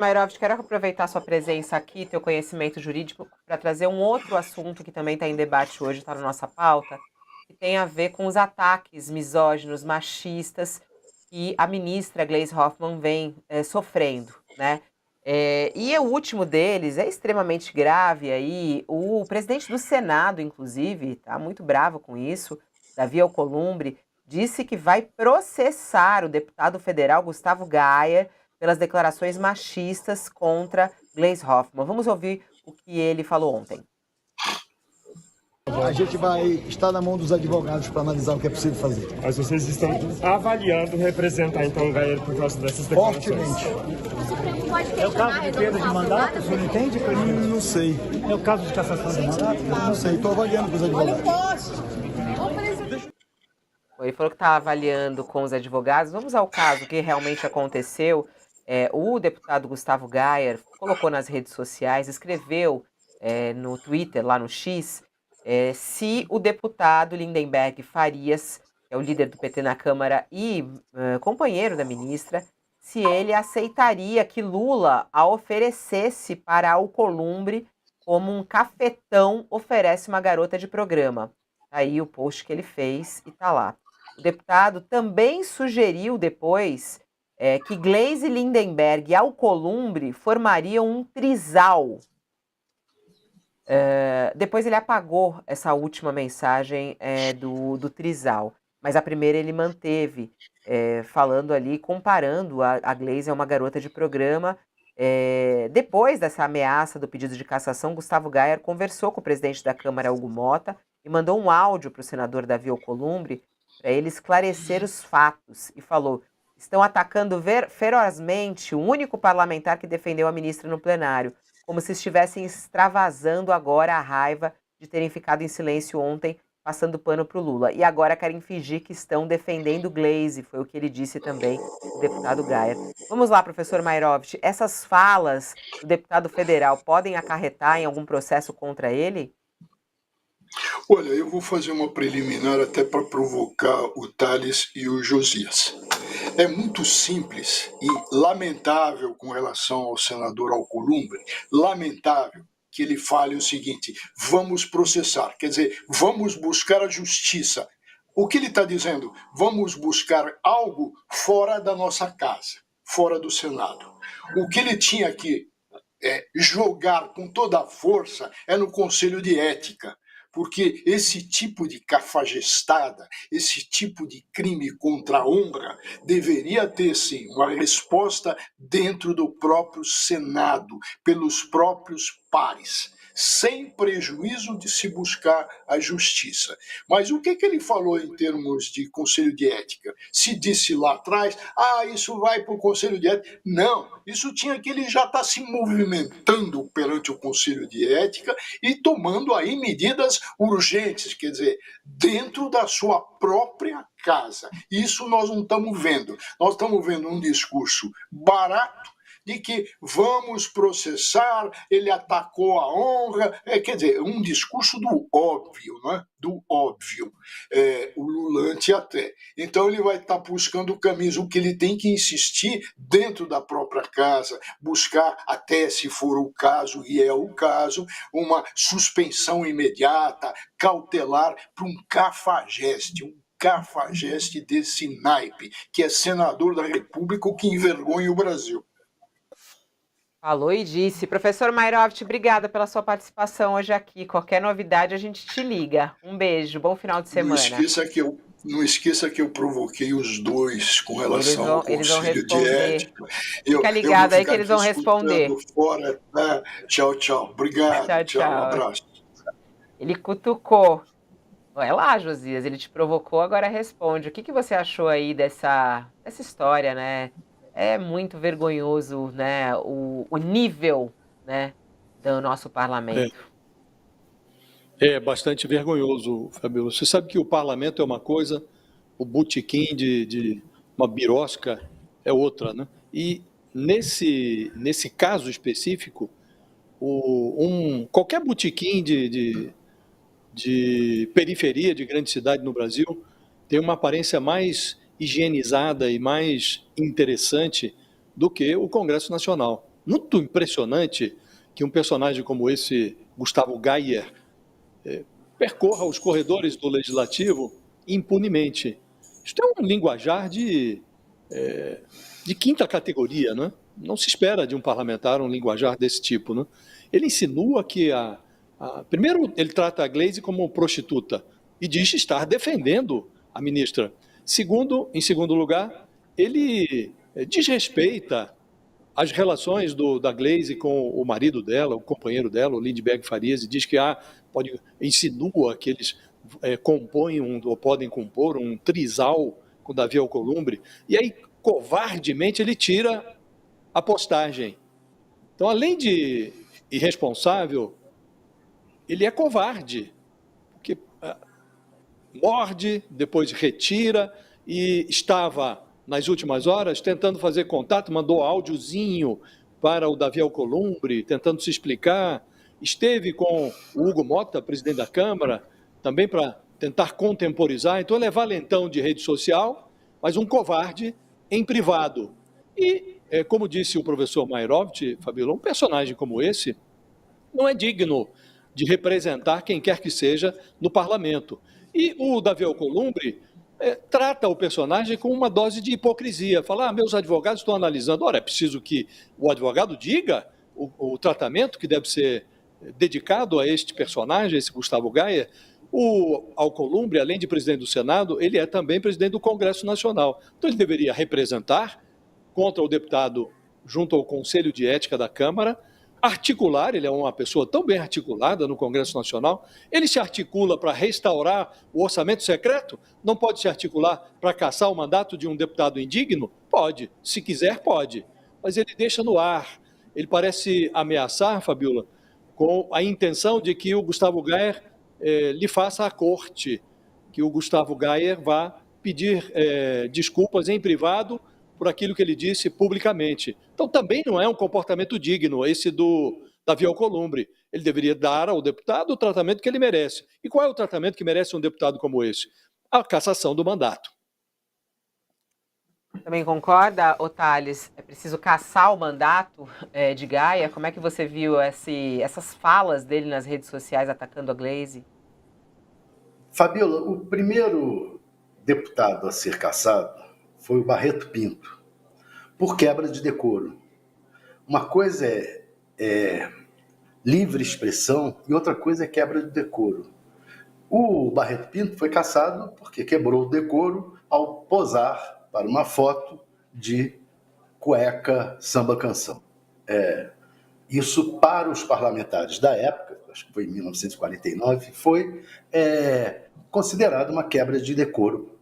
Mairovic, quero aproveitar sua presença aqui, teu conhecimento jurídico, para trazer um outro assunto que também está em debate hoje, está na nossa pauta, que tem a ver com os ataques misóginos, machistas, que a ministra Gleisi Hoffmann vem sofrendo, né? E o último deles é extremamente grave aí. O presidente do Senado, inclusive, está muito bravo com isso, Davi Alcolumbre, disse que vai processar o deputado federal Gustavo Gayer pelas declarações machistas contra Gleisi Hoffmann. Vamos ouvir o que ele falou ontem. A gente vai estar na mão dos advogados para analisar o que é possível fazer. Mas vocês estão avaliando representar, então, o Gayer por causa dessas declarações? Fortemente. É o caso de perda de mandato, o senhor entende, presidente? Não sei. É o caso de cassação de mandato? Não sei, estou avaliando com os advogados. Ele falou que está avaliando com os advogados. Vamos ao caso que realmente aconteceu. O deputado Gustavo Gayer colocou nas redes sociais, escreveu no Twitter, lá no X, se o deputado Lindenberg Farias, que é o líder do PT na Câmara e companheiro da ministra, se ele aceitaria que Lula a oferecesse para Alcolumbre como um cafetão oferece uma garota de programa. Aí o post que ele fez e tá lá. O deputado também sugeriu depois que Gleisi, Lindenberg e Alcolumbre formariam um trisal. Depois ele apagou essa última mensagem do trisal, mas a primeira ele manteve, falando ali, comparando a Gleisi a uma garota de programa. Depois dessa ameaça do pedido de cassação, Gustavo Gayer conversou com o presidente da Câmara, Hugo Motta, e mandou um áudio para o senador Davi Alcolumbre para ele esclarecer os fatos e falou: estão atacando ferozmente o único parlamentar que defendeu a ministra no plenário, como se estivessem extravasando agora a raiva de terem ficado em silêncio ontem, passando pano para o Lula. E agora querem fingir que estão defendendo Gleisi, foi o que ele disse também, o deputado Gayer. Vamos lá, professor Mairovic, essas falas do deputado federal podem acarretar em algum processo contra ele? Olha, eu vou fazer uma preliminar até para provocar o Thales e o Josias. É muito simples e lamentável com relação ao senador Alcolumbre, lamentável que ele fale o seguinte: vamos processar, quer dizer, vamos buscar a justiça. O que ele está dizendo? Vamos buscar algo fora da nossa casa, fora do Senado. O que ele tinha que jogar com toda a força é no Conselho de Ética, porque esse tipo de cafajestada, esse tipo de crime contra a honra, deveria ter, sim, uma resposta dentro do próprio Senado, pelos próprios pares, sem prejuízo de se buscar a justiça. Mas o que ele falou em termos de Conselho de Ética? Se disse lá atrás, isso vai para o Conselho de Ética. Não, isso tinha que ele já está se movimentando perante o Conselho de Ética e tomando aí medidas urgentes, quer dizer, dentro da sua própria casa. Isso nós não estamos vendo. Nós estamos vendo um discurso barato, de que vamos processar, ele atacou a honra, quer dizer, um discurso do óbvio, não é? Do óbvio, o Lulante até. Então ele vai estar buscando caminhos, o que ele tem que insistir dentro da própria casa, buscar até, se for o caso, e é o caso, uma suspensão imediata, cautelar para um cafajeste desse naipe, que é senador da República, o que envergonha o Brasil. Falou e disse. Professor Mairovic, obrigada pela sua participação hoje aqui. Qualquer novidade a gente te liga. Um beijo, bom final de semana. Não esqueça que eu provoquei os dois com relação ao Conselho de Ética. Fica ligado aí que eles vão responder. Fora, né? Tchau, tchau. Obrigado. Tchau. Um abraço. Ele cutucou. Vai lá, Josias, ele te provocou, agora responde. O que você achou aí dessa história, né? É muito vergonhoso, né, o nível, né, do nosso parlamento. É bastante vergonhoso, Fabiola. Você sabe que o parlamento é uma coisa, o botequim de uma birosca é outra, né? E nesse caso específico, qualquer botequim de periferia, de grande cidade no Brasil, tem uma aparência mais higienizada e mais interessante do que o Congresso Nacional. muito impressionante que um personagem como esse, Gustavo Gayer, percorra os corredores do Legislativo impunemente. Isso é um linguajar de quinta categoria, né? Não se espera de um parlamentar um linguajar desse tipo, né? Ele insinua que primeiro, ele trata a Gleisi como prostituta e diz estar defendendo a ministra. Em segundo lugar, ele desrespeita as relações da Gleisi com o marido dela, o companheiro dela, o Lindbergh Farias, e diz que insinua que eles compõem ou podem compor um trisal com Davi Alcolumbre, e aí, covardemente, ele tira a postagem. Então, além de irresponsável, ele é covarde, porque morde, depois retira, e estava, nas últimas horas, tentando fazer contato, mandou áudiozinho para o Davi Alcolumbre, tentando se explicar, esteve com o Hugo Mota, presidente da Câmara, também para tentar contemporizar. Então, ele é valentão de rede social, mas um covarde em privado. E, como disse o professor Mairovitch, Fabíola, um personagem como esse não é digno de representar quem quer que seja no parlamento. E o Davi Alcolumbre trata o personagem com uma dose de hipocrisia. Fala, meus advogados estão analisando. Ora, é preciso que o advogado diga o tratamento que deve ser dedicado a este personagem, esse Gustavo Gayer. O Alcolumbre, além de presidente do Senado, ele é também presidente do Congresso Nacional. Então, ele deveria representar contra o deputado junto ao Conselho de Ética da Câmara, articular, ele é uma pessoa tão bem articulada no Congresso Nacional, ele se articula para restaurar o orçamento secreto? Não pode se articular para cassar o mandato de um deputado indigno? Pode, se quiser pode, mas ele deixa no ar. Ele parece ameaçar, Fabíola, com a intenção de que o Gustavo Gayer lhe faça a corte, que o Gustavo Gayer vá pedir desculpas em privado por aquilo que ele disse publicamente. Então, também não é um comportamento digno esse do Davi Alcolumbre. Ele deveria dar ao deputado o tratamento que ele merece. E qual é o tratamento que merece um deputado como esse? A cassação do mandato. Também concorda, Thales? É preciso cassar o mandato de Gayer? Como é que você viu essas falas dele nas redes sociais atacando a Gleisi? Fabíola, o primeiro deputado a ser cassado foi o Barreto Pinto, por quebra de decoro. Uma coisa é livre expressão e outra coisa é quebra de decoro. O Barreto Pinto foi cassado porque quebrou o decoro ao posar para uma foto de cueca samba-canção. Isso, para os parlamentares da época, acho que foi em 1949, foi considerado uma quebra de decoro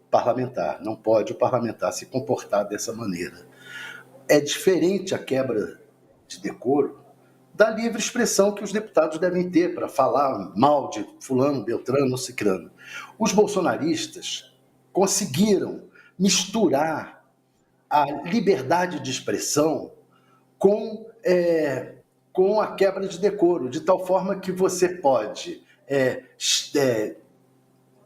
parlamentar. Não pode o parlamentar se comportar dessa maneira. É diferente a quebra de decoro da livre expressão que os deputados devem ter para falar mal de fulano, beltrano ou cicrano. Os bolsonaristas conseguiram misturar a liberdade de expressão com a quebra de decoro, de tal forma que você pode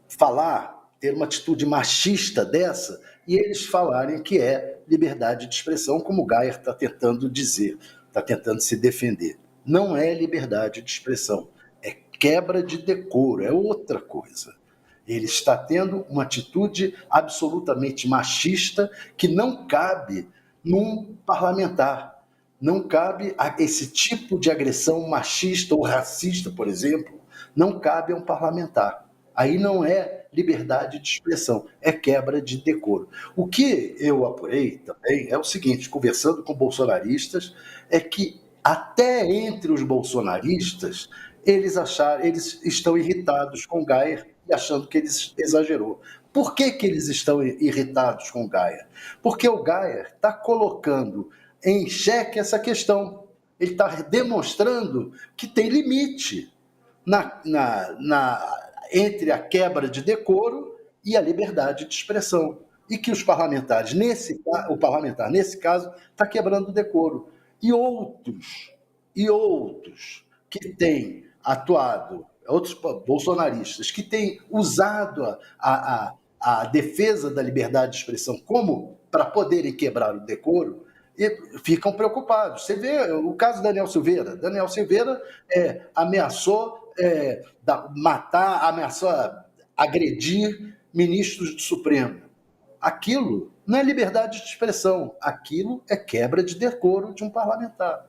falar, ter uma atitude machista dessa, e eles falarem que é liberdade de expressão, como o Gayer está tentando dizer, está tentando se defender. Não é liberdade de expressão, é quebra de decoro, é outra coisa. Ele está tendo uma atitude absolutamente machista que não cabe num parlamentar. Não cabe a esse tipo de agressão machista ou racista, por exemplo, não cabe a um parlamentar. Aí não é liberdade de expressão, é quebra de decoro. O que eu apurei também é o seguinte, conversando com bolsonaristas, é que até entre os bolsonaristas, eles estão irritados com o Gayer e achando que ele exagerou. Por que eles estão irritados com o Gayer? Porque o Gayer está colocando em xeque essa questão. Ele está demonstrando que tem limite entre a quebra de decoro e a liberdade de expressão. E que os parlamentares, o parlamentar, nesse caso, está quebrando o decoro. E outros que têm atuado, outros bolsonaristas, que têm usado a defesa da liberdade de expressão como para poderem quebrar o decoro, e ficam preocupados. Você vê o caso do Daniel Silveira. Daniel Silveira ameaçou matar, ameaçou agredir ministros do Supremo. Aquilo não é liberdade de expressão, aquilo é quebra de decoro de um parlamentar.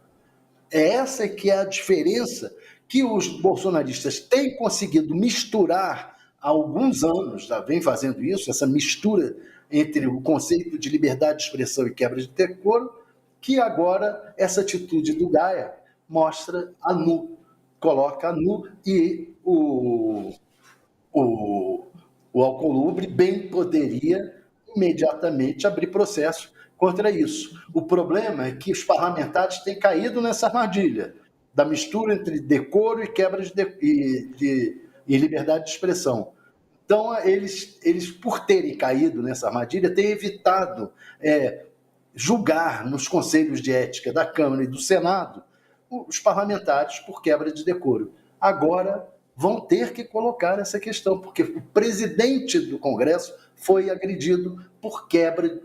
Essa que é a diferença que os bolsonaristas têm conseguido misturar há alguns anos, já vem fazendo isso, essa mistura entre o conceito de liberdade de expressão e quebra de decoro, que agora essa atitude do Gaia mostra a nu, coloca a nu, e o Alcolumbre bem poderia imediatamente abrir processo contra isso. O problema é que os parlamentares têm caído nessa armadilha da mistura entre decoro e quebra e liberdade de expressão. Então, eles, por terem caído nessa armadilha, têm evitado julgar nos conselhos de ética da Câmara e do Senado os parlamentares por quebra de decoro. Agora vão ter que colocar essa questão, porque o presidente do Congresso foi agredido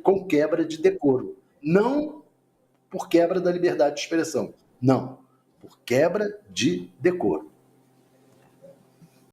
com quebra de decoro. Não por quebra da liberdade de expressão. Não, por quebra de decoro.